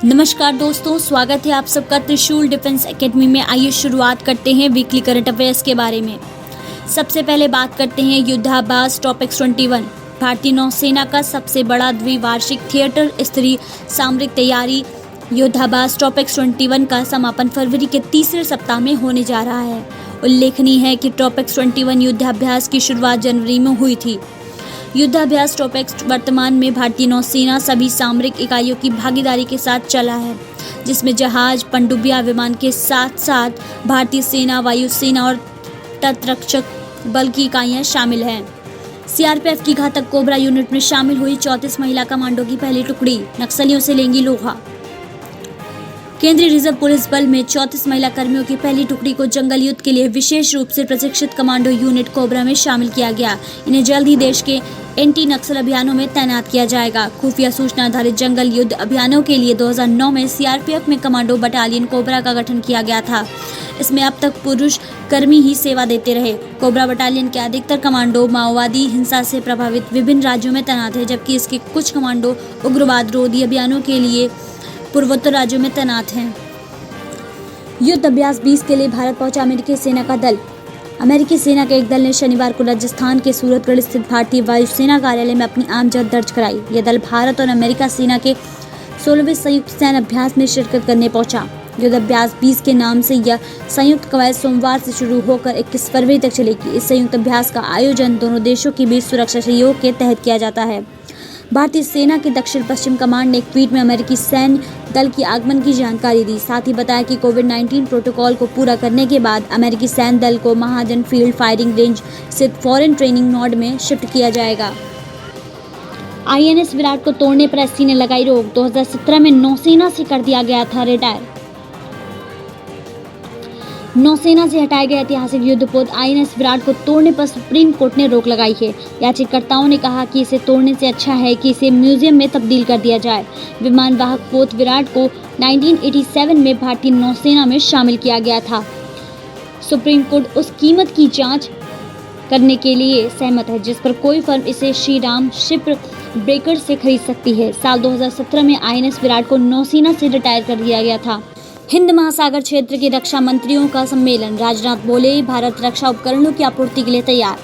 नमस्कार दोस्तों, स्वागत है आप सबका त्रिशूल डिफेंस एकेडमी में। आइए शुरुआत करते हैं वीकली करंट अफेयर्स के बारे में। सबसे पहले बात करते हैं युद्धाभ्यास टॉपिक्स 21। भारतीय नौसेना का सबसे बड़ा द्विवार्षिक थिएटर स्तरीय सामरिक तैयारी युद्धाभ्यास टॉपिक्स 21 का समापन फरवरी के तीसरे सप्ताह में होने जा रहा है। उल्लेखनीय है कि टॉपिक्स 21 युद्धाभ्यास की शुरुआत जनवरी में हुई थी। युद्धाभ्यास टॉपिक्स वर्तमान में भारतीय नौसेना सभी सामरिक इकाइयों की भागीदारी के साथ चला है, जिसमें जहाज, पनडुब्बियां, विमान के साथ साथ भारतीय सेना, वायुसेना और तटरक्षक बल की इकाइयां शामिल हैं। सीआरपीएफ की घातक कोबरा यूनिट में शामिल हुई 34 महिला कमांडो की पहली टुकड़ी नक्सलियों से लेंगी लोहा। केंद्रीय रिजर्व पुलिस बल में 34 महिला कर्मियों की पहली टुकड़ी को जंगल युद्ध के लिए विशेष रूप से प्रशिक्षित कमांडो यूनिट कोबरा में शामिल किया गया। इन्हें जल्द ही देश के एंटी नक्सल अभियानों में तैनात किया जाएगा। खुफिया सूचना आधारित जंगल युद्ध अभियानों के लिए 2009 में सीआरपीएफ में कमांडो बटालियन कोबरा का गठन किया गया था। इसमें अब तक पुरुष कर्मी ही सेवा देते रहे। कोबरा बटालियन के अधिकतर कमांडो माओवादी हिंसा से प्रभावित विभिन्न राज्यों में तैनात है, जबकि इसके कुछ कमांडो उग्रवाद रोधी अभियानों के लिए पूर्वोत्तर राज्यों में तैनात हैं। युद्ध अभ्यास 20 के लिए भारत पहुंचा अमेरिकी सेना का दल। अमेरिकी सेना के एक दल ने शनिवार को राजस्थान के सूरतगढ़ स्थित भारतीय वायुसेना कार्यालय में अपनी आमजद दर्ज कराई। यह दल भारत और अमेरिका सेना के 16वें संयुक्त सैन्य अभ्यास में शिरकत करने पहुंचा। युद्ध अभ्यास 20 के नाम से यह संयुक्त कवायद सोमवार से शुरू होकर 21 फरवरी तक चलेगी। इस संयुक्त अभ्यास का आयोजन दोनों देशों के बीच सुरक्षा सहयोग के तहत किया जाता है। भारतीय सेना की दक्षिण पश्चिम कमांड ने एक ट्वीट में अमेरिकी सैन्य दल की आगमन की जानकारी दी। साथ ही बताया कि कोविड-19 प्रोटोकॉल को पूरा करने के बाद अमेरिकी सैन्य दल को महाजन फील्ड फायरिंग रेंज स्थित फॉरेन ट्रेनिंग नोड में शिफ्ट किया जाएगा। आईएनएस विराट को तोड़ने पर एससी ने लगाई रोक। 2017 में नौसेना से कर दिया गया था रिटायर। नौसेना से हटाए गए ऐतिहासिक युद्धपोत आईएनएस विराट को तोड़ने पर सुप्रीम कोर्ट ने रोक लगाई है। याचिकाकर्ताओं ने कहा कि इसे तोड़ने से अच्छा है कि इसे म्यूजियम में तब्दील कर दिया जाए। विमान वाहक पोत विराट को 1987 में भारतीय नौसेना में शामिल किया गया था। सुप्रीम कोर्ट उस कीमत की जांच करने के लिए सहमत है जिस पर कोई फर्म इसे श्रीराम शिप ब्रेकर से खरीद सकती है। साल 2017 में आईएनएस विराट को नौसेना से रिटायर कर दिया गया था। हिंद महासागर क्षेत्र के रक्षा मंत्रियों का सम्मेलन। राजनाथ बोले, भारत रक्षा उपकरणों की आपूर्ति के लिए तैयार।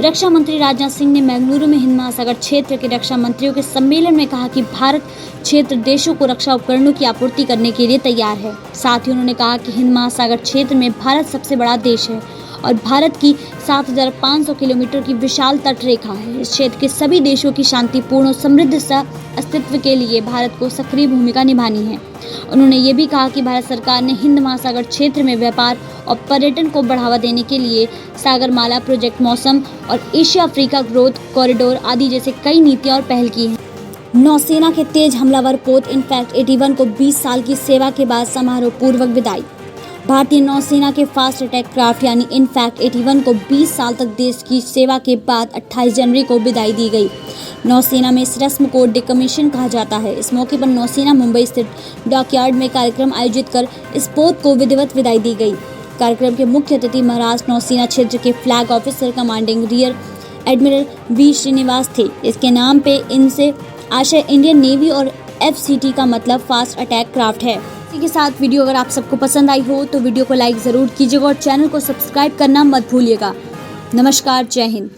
रक्षा मंत्री राजनाथ सिंह ने बेंगलुरु में हिंद महासागर क्षेत्र के रक्षा मंत्रियों के सम्मेलन में कहा कि भारत क्षेत्र देशों को रक्षा उपकरणों की आपूर्ति करने के लिए तैयार है। साथ ही उन्होंने कहा कि हिंद महासागर क्षेत्र में भारत सबसे बड़ा देश है और भारत की 7,500 किलोमीटर की विशाल तट रेखा है। इस क्षेत्र के सभी देशों की शांतिपूर्ण और समृद्ध सह अस्तित्व के लिए भारत को सक्रिय भूमिका निभानी है। उन्होंने ये भी कहा कि भारत सरकार ने हिंद महासागर क्षेत्र में व्यापार और पर्यटन को बढ़ावा देने के लिए सागरमाला प्रोजेक्ट, मौसम और एशिया अफ्रीका ग्रोथ कॉरिडोर आदि जैसे कई नीतियां और पहल की हैं। नौसेना के तेज हमलावर पोत इनफैक्ट 81 को 20 साल की सेवा के बाद समारोह पूर्वक विदाई। भारतीय नौसेना के फास्ट अटैक क्राफ्ट यानी इनफैक्ट 81 को 20 साल तक देश की सेवा के बाद 28 जनवरी को विदाई दी गई। नौसेना में इस रस्म को डिकमीशन कहा जाता है। इस मौके पर नौसेना मुंबई स्थित डॉकयार्ड में कार्यक्रम आयोजित कर इस पोत को विधिवत विदाई दी गई। कार्यक्रम के मुख्य अतिथि महाराष्ट्र नौसेना क्षेत्र के flag officer commanding rear admiral V Srinivas थे। इसके नाम पे इनसे आशय इंडियन नेवी और FCT का मतलब फास्ट अटैक क्राफ्ट है। इसी के साथ वीडियो अगर आप सबको पसंद आई हो तो वीडियो को लाइक ज़रूर कीजिएगा और चैनल को सब्सक्राइब करना मत भूलिएगा। नमस्कार, जय हिंद।